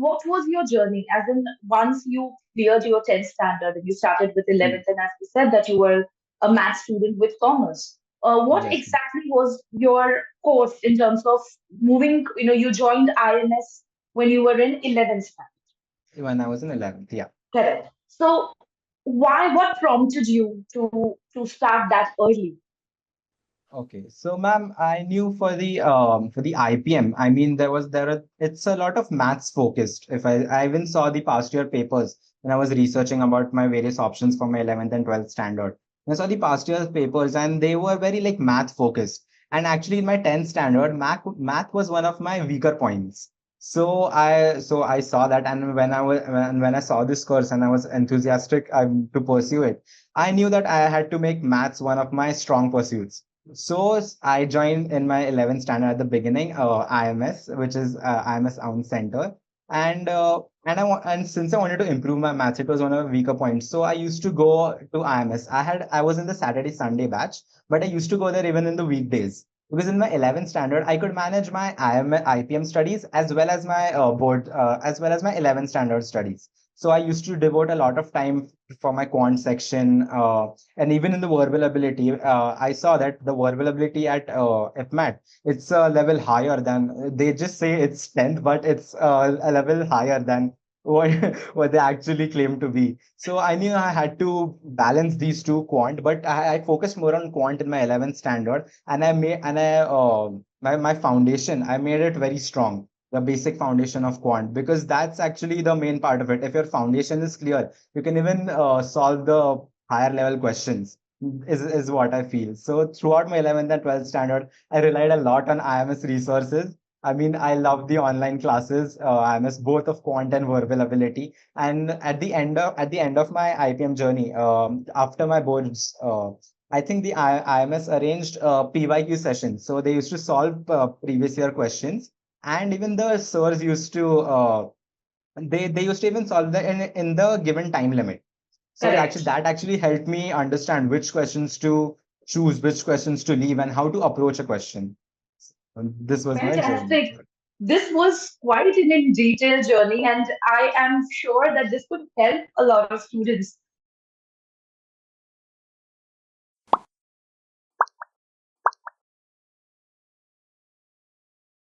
what was your journey? As in, once you cleared your 10th standard and you started with 11th, and as you said that you were a math student with commerce, what Yes, exactly was your course in terms of moving? You joined IMS when you were in 11th standard. when I was in 11th. Yeah. Correct. So, what prompted you to start that early? Okay, so ma'am, I knew for the IPM, I mean it's a lot of maths focused. If I even saw the past year papers when I was researching about my various options for my 11th and 12th standard. I saw the past year papers and they were very like math focused. And actually in my 10th standard, math was one of my weaker points. So I saw that, and when I saw this course and I was enthusiastic to pursue it, I knew that I had to make maths one of my strong pursuits. I joined in my 11th standard at the beginning, IMS, which is IMS Own Center, and since I wanted to improve my maths, it was one of the weaker points. So I used to go to IMS. I was in the Saturday Sunday batch, but I used to go there even in the weekdays because in my 11th standard I could manage my IPM studies as well as my as well as my 11th standard studies. So I used to devote a lot of time for my quant section. And even in the verbal ability, I saw that the verbal ability at IPMAT, it's a level higher than they just say it's 10th, but it's a level higher than what what they actually claim to be. So I knew I had to balance these two quant, but I focused more on quant in my 11th standard, and my foundation, I made it very strong, the basic foundation of quant, because that's actually the main part of it. If your foundation is clear, you can even solve the higher level questions, is what I feel. So throughout my 11th and 12th standard, I relied a lot on IMS resources. I mean, I love the online classes, IMS, both of quant and verbal ability. And at the end of my IPM journey, after my boards, I think the IMS arranged PYQ sessions. So they used to solve previous year questions, and even the sirs used to they used to even solve that in the given time limit. So Correct. that actually helped me understand which questions to choose, which questions to leave, and how to approach a question. And this was my journey. Fantastic. This was quite an in detail journey, and I am sure that this could help a lot of students